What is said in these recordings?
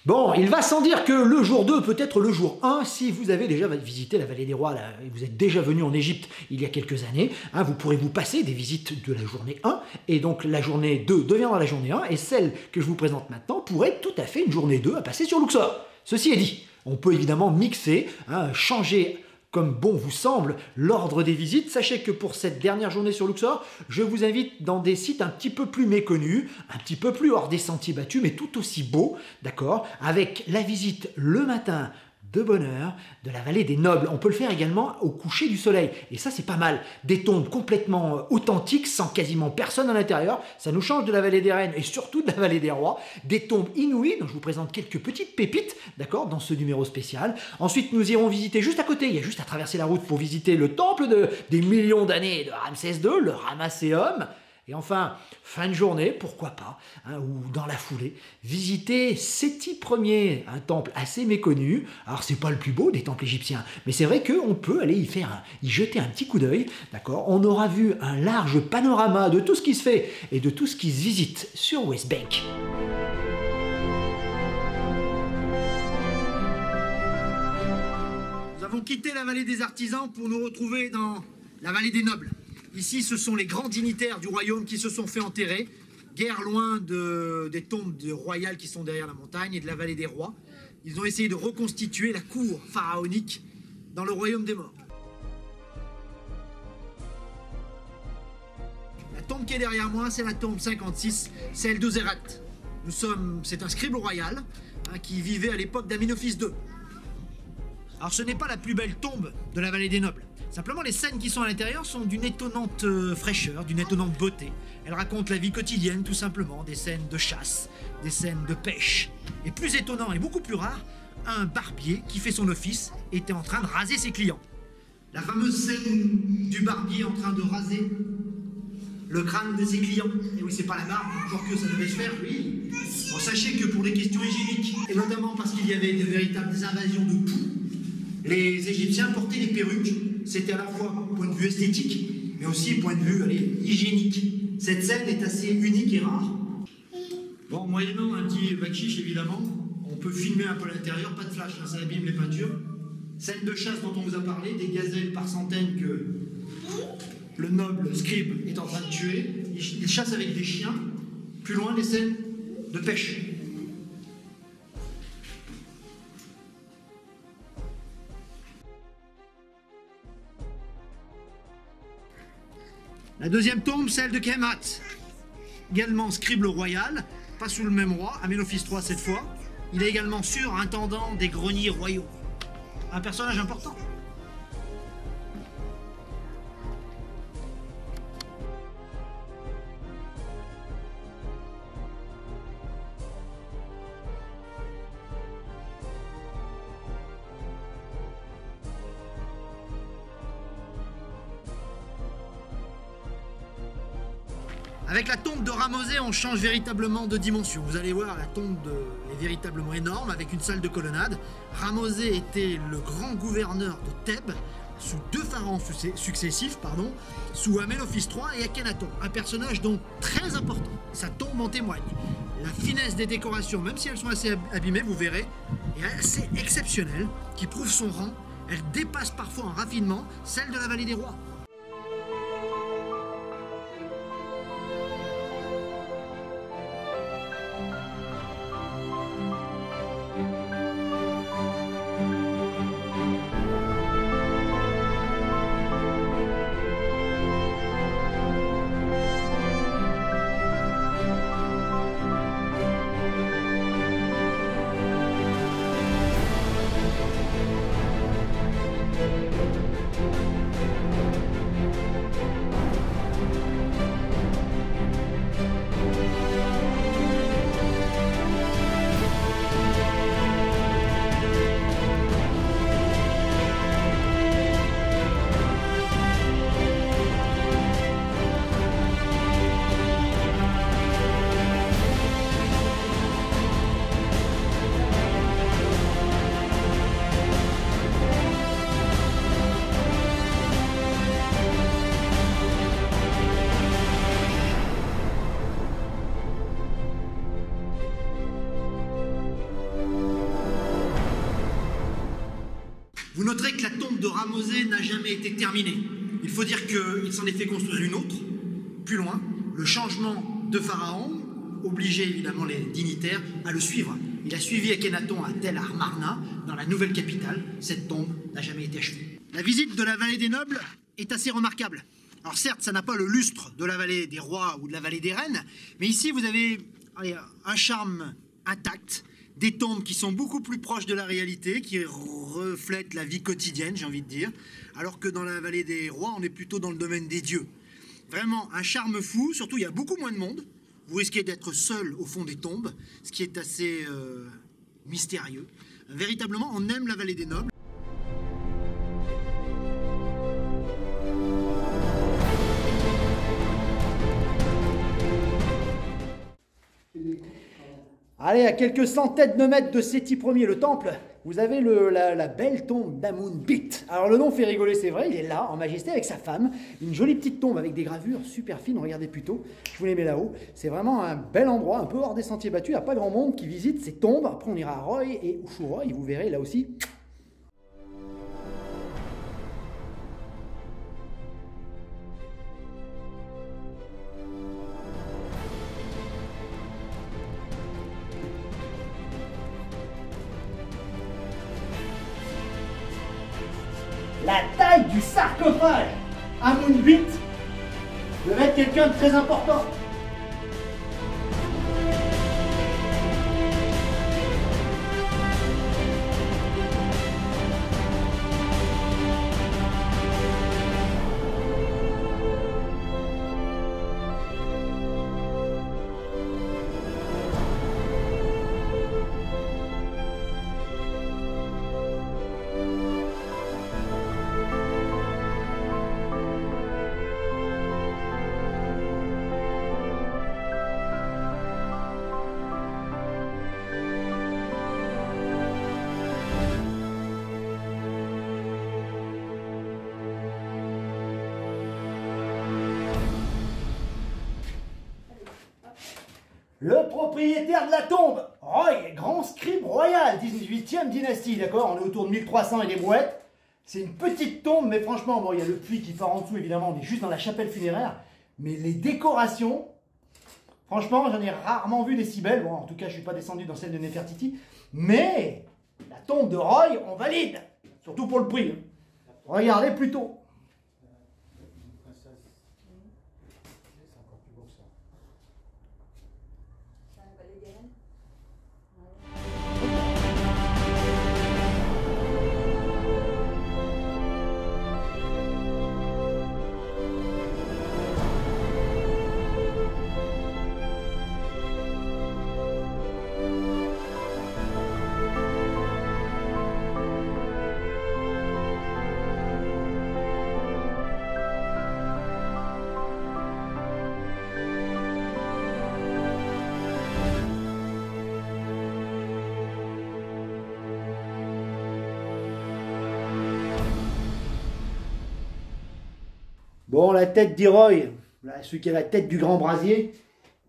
Bon, il va sans dire que le jour 2 peut être le jour 1 si vous avez déjà visité la vallée des rois, là, et vous êtes déjà venu en Égypte il y a quelques années, hein, vous pourrez vous passer des visites de la journée 1, et donc la journée 2 deviendra la journée 1, et celle que je vous présente maintenant pourrait être tout à fait une journée 2 à passer sur Luxor. Ceci est dit, on peut évidemment mixer, hein, changer comme bon vous semble l'ordre des visites. Sachez que pour cette dernière journée sur Luxor, je vous invite dans des sites un petit peu plus méconnus, un petit peu plus hors des sentiers battus, mais tout aussi beaux, d'accord, avec la visite le matin de bonne heure de la vallée des Nobles. On peut le faire également au coucher du soleil, et ça c'est pas mal. Des tombes complètement authentiques, sans quasiment personne à l'intérieur, ça nous change de la vallée des Reines et surtout de la vallée des Rois. Des tombes inouïes, dont je vous présente quelques petites pépites, d'accord, dans ce numéro spécial. Ensuite nous irons visiter juste à côté, il y a juste à traverser la route pour visiter le temple des millions d'années de Ramsès II, le Ramesséum. Et enfin, fin de journée, pourquoi pas, hein, ou dans la foulée, visiter Séti Ier, un temple assez méconnu. Alors c'est pas le plus beau des temples égyptiens, mais c'est vrai qu'on peut aller y jeter un petit coup d'œil, d'accord. On aura vu un large panorama de tout ce qui se fait et de tout ce qui se visite sur West Bank. Nous avons quitté la vallée des artisans pour nous retrouver dans la vallée des nobles. Ici, ce sont les grands dignitaires du royaume qui se sont fait enterrer, guère loin des tombes royales qui sont derrière la montagne et de la vallée des rois. Ils ont essayé de reconstituer la cour pharaonique dans le royaume des morts. La tombe qui est derrière moi, c'est la tombe 56, celle de Zérat. C'est un scribe royal, hein, qui vivait à l'époque d'Amenophis II. Alors ce n'est pas la plus belle tombe de la vallée des nobles. Simplement, les scènes qui sont à l'intérieur sont d'une étonnante fraîcheur, d'une étonnante beauté. Elles racontent la vie quotidienne, tout simplement, des scènes de chasse, des scènes de pêche. Et plus étonnant et beaucoup plus rare, un barbier qui fait son office était en train de raser ses clients. La fameuse scène du barbier en train de raser le crâne de ses clients. Et oui, c'est pas la barbe, encore que ça devait se faire, oui. Bon, sachez que pour les questions hygiéniques, et notamment parce qu'il y avait de véritables invasions de poux, les Égyptiens portaient des perruques. C'était à la fois point de vue esthétique, mais aussi point de vue hygiénique. Cette scène est assez unique et rare. Bon, moyennant un petit bakchich, évidemment, on peut filmer un peu l'intérieur, pas de flash, hein, ça abîme les peintures. Scène de chasse dont on vous a parlé, des gazelles par centaines que le noble scribe est en train de tuer. Il chasse avec des chiens. Plus loin, les scènes de pêche. La deuxième tombe, celle de Khemat, également scribe royal, pas sous le même roi, Amenophis III cette fois. Il est également surintendant des greniers royaux. Un personnage important. Avec la tombe de Ramosé, on change véritablement de dimension. Vous allez voir, la tombe est véritablement énorme, avec une salle de colonnade. Ramosé était le grand gouverneur de Thèbes, sous deux pharaons successifs, sous Amenophis III et Akhenaton. Un personnage donc très important. Sa tombe en témoigne. La finesse des décorations, même si elles sont assez abîmées, vous verrez, est assez exceptionnelle, qui prouve son rang. Elle dépasse parfois en raffinement celle de la vallée des rois. noterez que la tombe de Ramosé n'a jamais été terminée. Il faut dire qu'il s'en est fait construire une autre, plus loin. Le changement de pharaon obligeait évidemment les dignitaires à le suivre. Il a suivi Akhenaton à Tel Amarna, dans la nouvelle capitale. Cette tombe n'a jamais été achevée. La visite de la vallée des nobles est assez remarquable. Alors certes, ça n'a pas le lustre de la vallée des rois ou de la vallée des reines, mais ici vous avez un charme intact, des tombes qui sont beaucoup plus proches de la réalité, qui reflètent la vie quotidienne, j'ai envie de dire, alors que dans la vallée des rois, on est plutôt dans le domaine des dieux. Vraiment un charme fou, surtout il y a beaucoup moins de monde, vous risquez d'être seul au fond des tombes, ce qui est assez mystérieux. Véritablement, on aime la vallée des nobles. Allez, à quelques centaines de mètres de Séti Ier, le temple, vous avez la belle tombe d'Amun-Bit. Alors le nom fait rigoler, c'est vrai, il est là, en majesté, avec sa femme. Une jolie petite tombe avec des gravures super fines, regardez plutôt. Je vous les mets là-haut. C'est vraiment un bel endroit, un peu hors des sentiers battus. Il n'y a pas grand monde qui visite ces tombes. Après, on ira à Roy et Ushuaï, et vous verrez là aussi. La taille du sarcophage Amun-Bit devait être quelqu'un de très important. Le propriétaire de la tombe, Roy, grand scribe royal, 18e dynastie, d'accord? On est autour de 1300 et des brouettes. C'est une petite tombe, mais franchement, bon, il y a le puits qui part en dessous, évidemment, on est juste dans la chapelle funéraire. Mais les décorations, franchement, j'en ai rarement vu des si belles. Bon, en tout cas, je ne suis pas descendu dans celle de Nefertiti. Mais la tombe de Roy, on valide. Surtout pour le prix. Regardez plutôt. Bon, la tête d'Iroy, celui qui a la tête du grand brasier,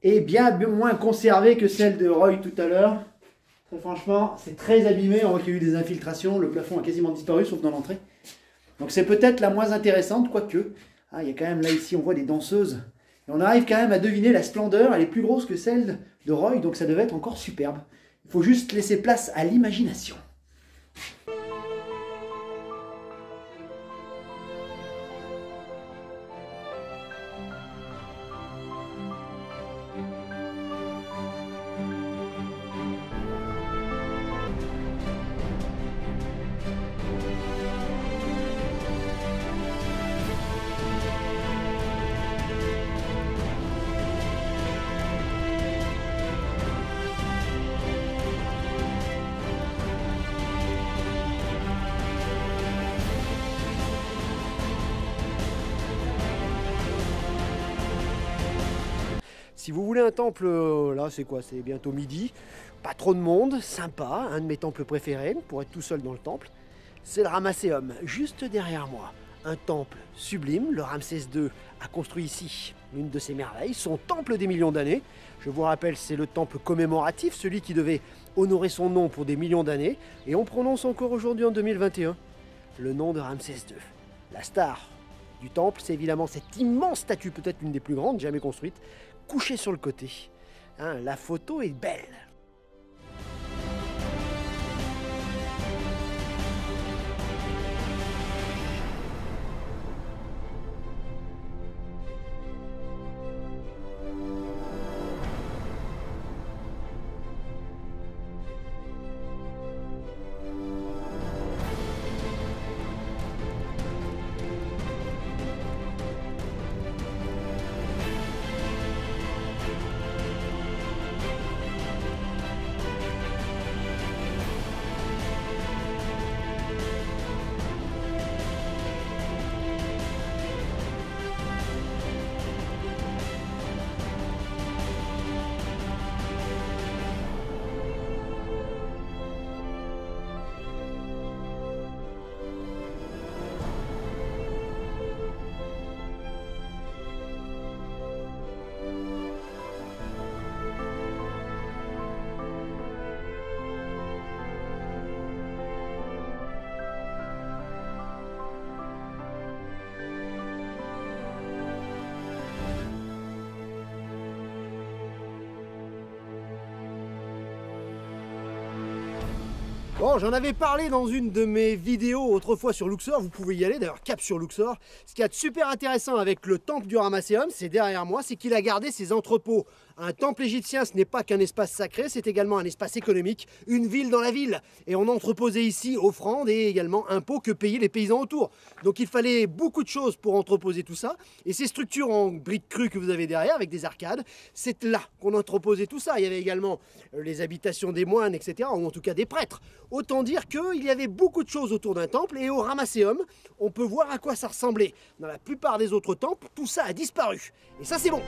est bien moins conservée que celle de Roy tout à l'heure. Très franchement, c'est très abîmé. On voit qu'il y a eu des infiltrations. Le plafond a quasiment disparu, sauf dans l'entrée. Donc c'est peut-être la moins intéressante, quoique. Ah, il y a quand même, là, ici, on voit des danseuses. Et on arrive quand même à deviner la splendeur. Elle est plus grosse que celle de Roy, donc ça devait être encore superbe. Il faut juste laisser place à l'imagination. Si vous voulez un temple, là c'est quoi? C'est bientôt midi, pas trop de monde, sympa, un de mes temples préférés, pour être tout seul dans le temple, c'est le Ramesséum, juste derrière moi. Un temple sublime, le Ramsès II a construit ici l'une de ses merveilles, son temple des millions d'années. Je vous rappelle, c'est le temple commémoratif, celui qui devait honorer son nom pour des millions d'années, et on prononce encore aujourd'hui en 2021. le nom de Ramsès II. La star du temple, c'est évidemment cette immense statue, peut-être l'une des plus grandes jamais construites, couchée sur le côté. Hein, la photo est belle. Bon, j'en avais parlé dans une de mes vidéos autrefois sur Luxor, vous pouvez y aller, d'ailleurs cap sur Luxor. Ce qu'il y a de super intéressant avec le temple du Ramesséum, c'est derrière moi, c'est qu'il a gardé ses entrepôts. Un temple égyptien, ce n'est pas qu'un espace sacré, c'est également un espace économique, une ville dans la ville. Et on entreposait ici offrandes et également impôts que payaient les paysans autour. Donc il fallait beaucoup de choses pour entreposer tout ça. Et ces structures en briques crues que vous avez derrière, avec des arcades, c'est là qu'on entreposait tout ça. Il y avait également les habitations des moines, etc., ou en tout cas des prêtres. Autant dire qu'il y avait beaucoup de choses autour d'un temple, et au Ramesséum, on peut voir à quoi ça ressemblait. Dans la plupart des autres temples, tout ça a disparu. Et ça, c'est bon.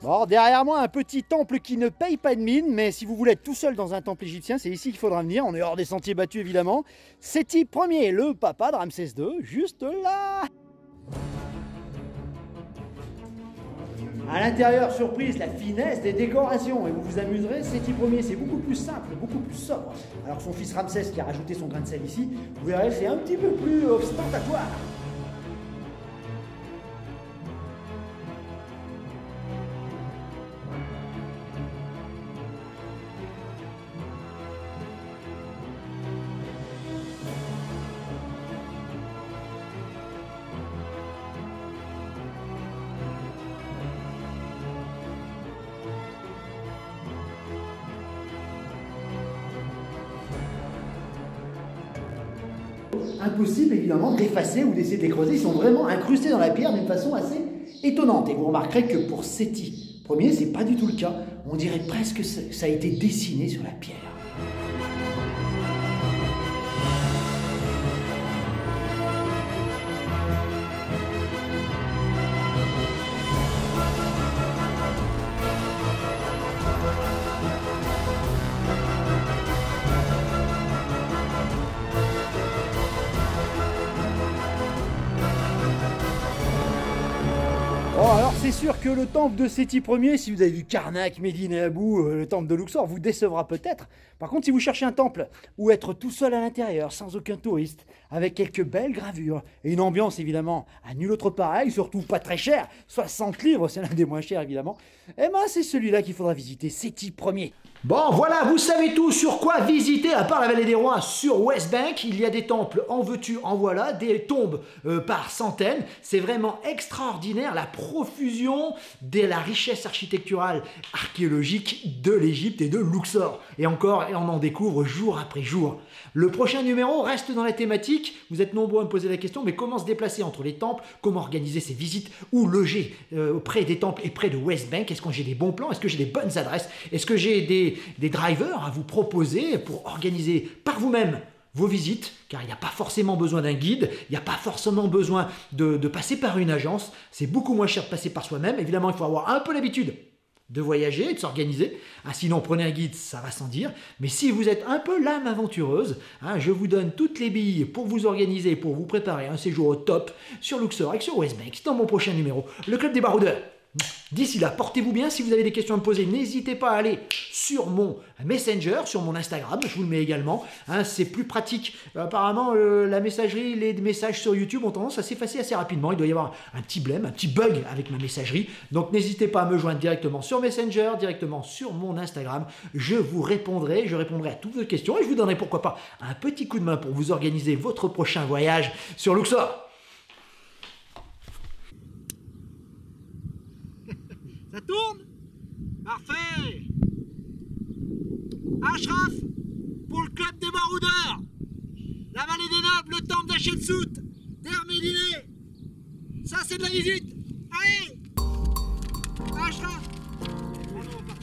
Bon, derrière moi, un petit temple qui ne paye pas de mine, mais si vous voulez être tout seul dans un temple égyptien, c'est ici qu'il faudra venir. On est hors des sentiers battus, évidemment. Séti Ier, le papa de Ramsès II, juste là. À l'intérieur, surprise, la finesse des décorations. Et vous vous amuserez, Séti Ier, c'est beaucoup plus simple, beaucoup plus sobre. Alors son fils Ramsès, qui a rajouté son grain de sel ici, vous verrez, c'est un petit peu plus ostentatoire. Impossible évidemment d'effacer ou d'essayer de les creuser, ils sont vraiment incrustés dans la pierre d'une façon assez étonnante. Et vous remarquerez que pour Séti Ier, c'est pas du tout le cas. On dirait presque que ça a été dessiné sur la pierre. c'est sûr que le temple de Séti Ier, si vous avez vu Karnak, Médine et Abou, le temple de Luxor, vous décevra peut-être. Par contre, si vous cherchez un temple où être tout seul à l'intérieur, sans aucun touriste, avec quelques belles gravures et une ambiance évidemment à nul autre pareil, surtout pas très cher, 60 livres, c'est l'un des moins chers évidemment, eh ben c'est celui-là qu'il faudra visiter, Séti Ier. Bon, voilà, vous savez tout sur quoi visiter, à part la vallée des rois sur West Bank. Il y a des temples, en veux-tu, en voilà, des tombes par centaines. C'est vraiment extraordinaire, la profusion de la richesse architecturale, archéologique de l'Égypte et de Luxor. Et encore, on en découvre jour après jour. Le prochain numéro reste dans la thématique. Vous êtes nombreux à me poser la question, mais comment se déplacer entre les temples? Comment organiser ces visites? Où loger près des temples et près de West Bank? Est-ce que j'ai des bons plans? Est-ce que j'ai des bonnes adresses? Est-ce que j'ai des drivers à vous proposer pour organiser par vous-même vos visites, car il n'y a pas forcément besoin d'un guide, il n'y a pas forcément besoin de passer par une agence, c'est beaucoup moins cher de passer par soi-même. Évidemment, il faut avoir un peu l'habitude de voyager et de s'organiser. Sinon, prenez un guide, ça va sans dire. Mais si vous êtes un peu l'âme aventureuse, je vous donne toutes les billes pour vous organiser, pour vous préparer un séjour au top sur Luxor et sur West Bank. C'est dans mon prochain numéro, le Club des Baroudeurs. D'ici là, portez-vous bien. Si vous avez des questions à me poser, n'hésitez pas à aller sur mon Messenger, sur mon Instagram, je vous le mets également. C'est plus pratique. Apparemment, la messagerie, les messages sur YouTube ont tendance à s'effacer assez rapidement. Il doit y avoir un petit blème, un petit bug avec ma messagerie. Donc n'hésitez pas à me joindre directement sur Messenger, directement sur mon Instagram. Je vous répondrai, je répondrai à toutes vos questions et je vous donnerai pourquoi pas un petit coup de main pour vous organiser votre prochain voyage sur Luxor. Ça tourne? Parfait! Ashraf, pour le club des baroudeurs, la vallée des Nables, le temple d'Hatshepsut, Der Médine. Ça, c'est de la visite. Allez! Ashraf! Oh non,